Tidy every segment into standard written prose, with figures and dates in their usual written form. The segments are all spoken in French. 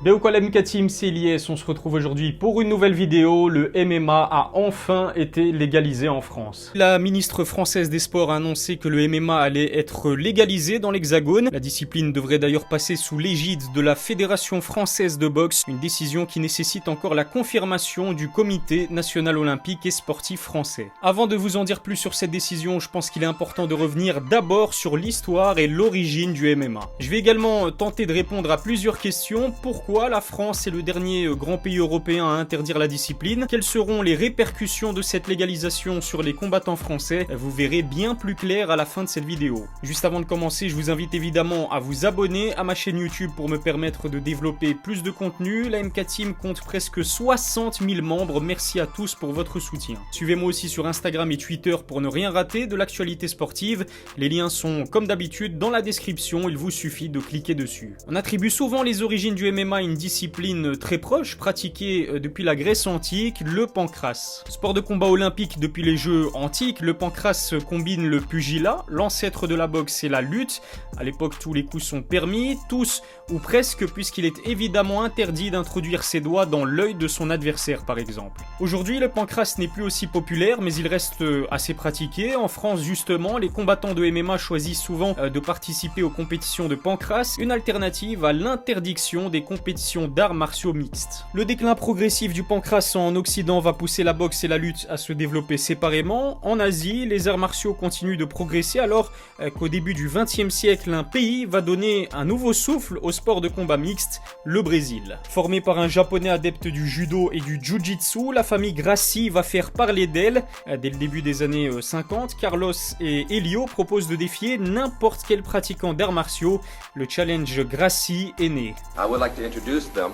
Bien ou quoi la MK Team, c'est Elias, on se retrouve aujourd'hui pour une nouvelle vidéo. Le MMA a enfin été légalisé en France. La ministre française des Sports a annoncé que le MMA allait être légalisé dans l'Hexagone. La discipline devrait d'ailleurs passer sous l'égide de la Fédération française de boxe, une décision qui nécessite encore la confirmation du Comité national olympique et sportif français. Avant de vous en dire plus sur cette décision, je pense qu'il est important de revenir d'abord sur l'histoire et l'origine du MMA. Je vais également tenter de répondre à plusieurs questions. Pourquoi la France est le dernier grand pays européen à interdire la discipline? Quelles seront les répercussions de cette légalisation sur les combattants français? Vous verrez bien plus clair à la fin de cette vidéo. Juste avant de commencer, je vous invite évidemment à vous abonner à ma chaîne YouTube pour me permettre de développer plus de contenu. La MK Team compte presque 60 000 membres, merci à tous pour votre soutien. Suivez-moi aussi sur Instagram et Twitter pour ne rien rater de l'actualité sportive. Les liens sont comme d'habitude dans la description, il vous suffit de cliquer dessus. On attribue souvent les origines du MMA à une discipline très proche, pratiquée depuis la Grèce antique, le pancrace. Sport de combat olympique depuis les Jeux antiques, le pancrace combine le pugilat, l'ancêtre de la boxe et la lutte. À l'époque, tous les coups sont permis, tous ou presque, puisqu'il est évidemment interdit d'introduire ses doigts dans l'œil de son adversaire par exemple. Aujourd'hui, le pancrace n'est plus aussi populaire, mais il reste assez pratiqué. En France, justement, les combattants de MMA choisissent souvent de participer aux compétitions de pancrace, une alternative à l'interdiction des compétitions d'arts martiaux mixtes. Le déclin progressif du pancrace en Occident va pousser la boxe et la lutte à se développer séparément. En Asie, les arts martiaux continuent de progresser alors qu'au début du XXe siècle, un pays va donner un nouveau souffle au sport de combat mixte, le Brésil. Formé par un japonais adepte du judo et du jiu-jitsu, la famille Gracie va faire parler d'elle. Dès le début des années 50, Carlos et Helio proposent de défier n'importe quel pratiquant d'arts martiaux. Le challenge Gracie est né. I would like to introduce them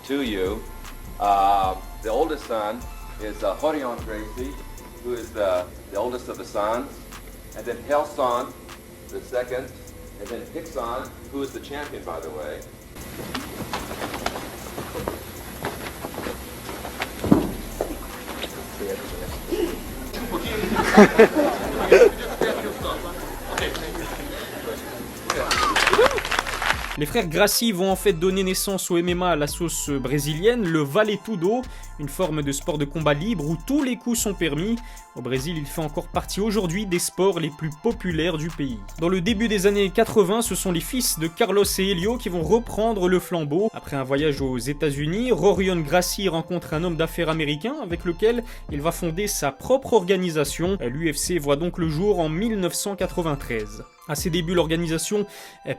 to you. The oldest son is Horion Gracie, who is the oldest of the sons, and then Helson, the second, and then Hickson, who is the champion, by the way. Les frères Gracie vont en fait donner naissance au MMA à la sauce brésilienne, le Vale Tudo, une forme de sport de combat libre où tous les coups sont permis. Au Brésil, il fait encore partie aujourd'hui des sports les plus populaires du pays. Dans le début des années 80, ce sont les fils de Carlos et Helio qui vont reprendre le flambeau. Après un voyage aux États-Unis, Rorion Gracie rencontre un homme d'affaires américain avec lequel il va fonder sa propre organisation. L'UFC voit donc le jour en 1993. À ses débuts, l'organisation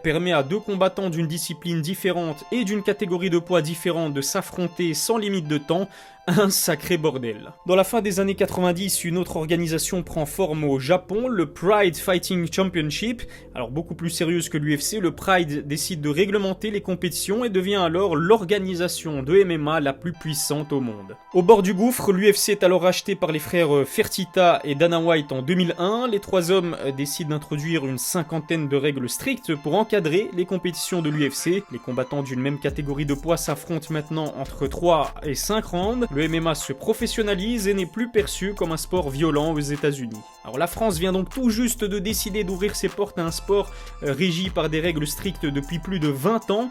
permet à deux combattants d'une discipline différente et d'une catégorie de poids différente de s'affronter sans limite de temps. Un sacré bordel. Dans la fin des années 90, une autre organisation prend forme au Japon, le Pride Fighting Championship. Alors beaucoup plus sérieuse que l'UFC, le Pride décide de réglementer les compétitions et devient alors l'organisation de MMA la plus puissante au monde. Au bord du gouffre, l'UFC est alors racheté par les frères Fertitta et Dana White en 2001. Les trois hommes décident d'introduire une cinquantaine de règles strictes pour encadrer les compétitions de l'UFC. Les combattants d'une même catégorie de poids s'affrontent maintenant entre 3 et 5 rounds. Le MMA se professionnalise et n'est plus perçu comme un sport violent aux États-Unis. Alors la France vient donc tout juste de décider d'ouvrir ses portes à un sport régi par des règles strictes depuis plus de 20 ans.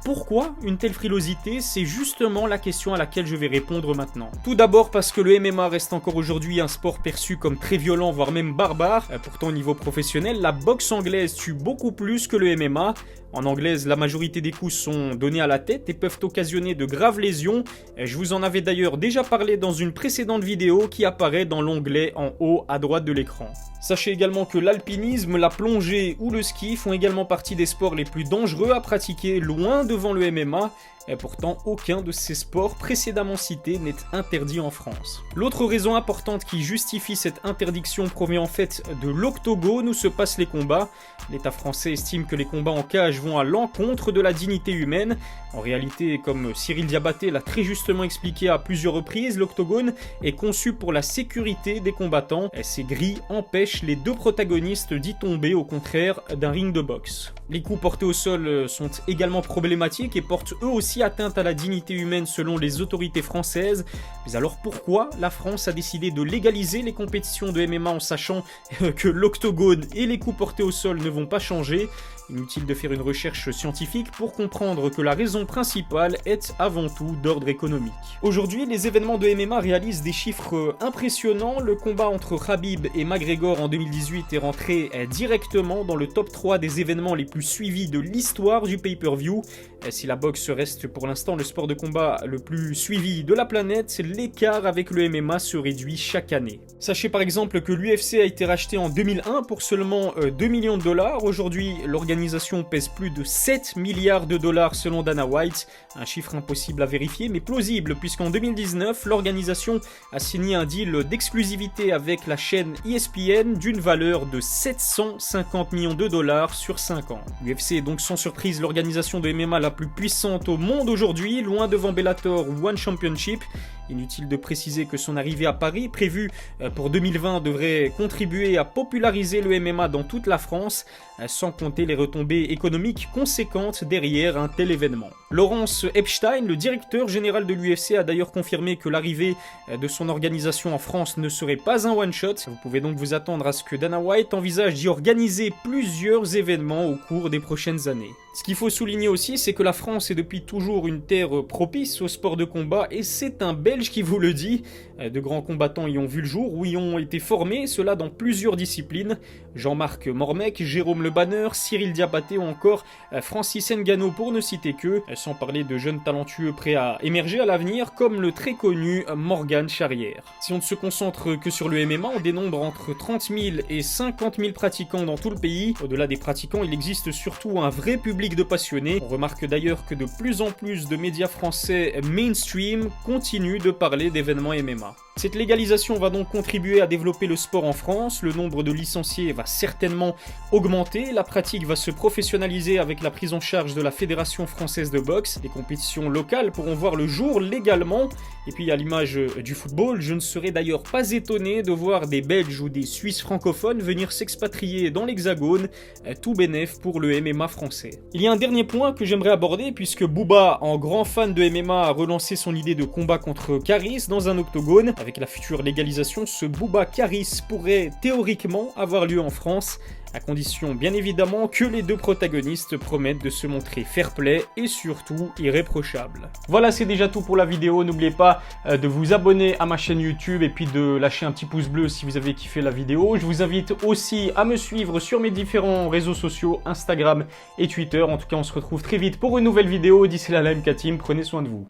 Pourquoi une telle frilosité? C'est justement la question à laquelle je vais répondre maintenant. Tout d'abord parce que le MMA reste encore aujourd'hui un sport perçu comme très violent, voire même barbare. Pourtant au niveau professionnel, la boxe anglaise tue beaucoup plus que le MMA. En anglaise, la majorité des coups sont donnés à la tête et peuvent occasionner de graves lésions. Je vous en avais d'ailleurs déjà parlé dans une précédente vidéo qui apparaît dans l'onglet en haut à droite de l'écran. Sachez également que l'alpinisme, la plongée ou le ski font également partie des sports les plus dangereux à pratiquer, loin devant le MMA. Et pourtant, aucun de ces sports précédemment cités n'est interdit en France. L'autre raison importante qui justifie cette interdiction provient en fait de l'octogone où se passent les combats. L'État français estime que les combats en cage vont à l'encontre de la dignité humaine. En réalité, comme Cyril Diabaté l'a très justement expliqué à plusieurs reprises, l'octogone est conçu pour la sécurité des combattants. Ces grilles empêchent empêche les deux protagonistes d'y tomber au contraire d'un ring de boxe. Les coups portés au sol sont également problématiques et portent eux aussi atteinte à la dignité humaine selon les autorités françaises. Mais alors pourquoi la France a décidé de légaliser les compétitions de MMA en sachant que l'octogone et les coups portés au sol ne vont pas changer? Inutile de faire une recherche scientifique pour comprendre que la raison principale est avant tout d'ordre économique. Aujourd'hui, les événements de MMA réalisent des chiffres impressionnants. Le combat entre Khabib et McGregor en 2018 est rentré directement dans le top 3 des événements les plus suivis de l'histoire du pay-per-view. Si la boxe reste pour l'instant le sport de combat le plus suivi de la planète, l'écart avec le MMA se réduit chaque année. Sachez par exemple que l'UFC a été racheté en 2001 pour seulement 2 millions de dollars. Aujourd'hui, l'organisation pèse plus de 7 milliards de dollars selon Dana White, un chiffre impossible à vérifier mais plausible puisqu'en 2019, l'organisation a signé un deal d'exclusivité avec la chaîne ESPN d'une valeur de 750 millions de dollars sur 5 ans. L'UFC est donc sans surprise l'organisation de MMA la plus puissante au monde aujourd'hui, loin devant Bellator ou One Championship. Inutile de préciser que son arrivée à Paris, prévue pour 2020, devrait contribuer à populariser le MMA dans toute la France, sans compter les retombées économiques conséquentes derrière un tel événement. Laurence Epstein, le directeur général de l'UFC, a d'ailleurs confirmé que l'arrivée de son organisation en France ne serait pas un one-shot. Vous pouvez donc vous attendre à ce que Dana White envisage d'y organiser plusieurs événements au cours des prochaines années. Ce qu'il faut souligner aussi, c'est que la France est depuis toujours une terre propice au sport de combat et c'est un Belge qui vous le dit. De grands combattants y ont vu le jour ou y ont été formés, cela dans plusieurs disciplines. Jean-Marc Mormec, Jérôme Le Banner, Cyril Diabaté ou encore Francis Ngannou pour ne citer que, sans parler de jeunes talentueux prêts à émerger à l'avenir comme le très connu Morgan Charrière. Si on ne se concentre que sur le MMA, on dénombre entre 30 000 et 50 000 pratiquants dans tout le pays. Au-delà des pratiquants, il existe surtout un vrai public de passionnés. On remarque d'ailleurs que de plus en plus de médias français mainstream continuent de parler d'événements MMA. Cette légalisation va donc contribuer à développer le sport en France, le nombre de licenciés va certainement augmenter, la pratique va se professionnaliser avec la prise en charge de la Fédération française de boxe, les compétitions locales pourront voir le jour légalement, et puis à l'image du football, je ne serais d'ailleurs pas étonné de voir des Belges ou des Suisses francophones venir s'expatrier dans l'Hexagone, tout bénef pour le MMA français. Il y a un dernier point que j'aimerais aborder puisque Booba, en grand fan de MMA, a relancé son idée de combat contre Caris dans un octogone. Avec la future légalisation, ce Booba Caris pourrait théoriquement avoir lieu en France, à condition bien évidemment que les deux protagonistes promettent de se montrer fair-play et surtout irréprochables. Voilà, c'est déjà tout pour la vidéo. N'oubliez pas de vous abonner à ma chaîne YouTube et puis de lâcher un petit pouce bleu si vous avez kiffé la vidéo. Je vous invite aussi à me suivre sur mes différents réseaux sociaux, Instagram et Twitter. En tout cas, on se retrouve très vite pour une nouvelle vidéo. D'ici là, la MK Team, prenez soin de vous.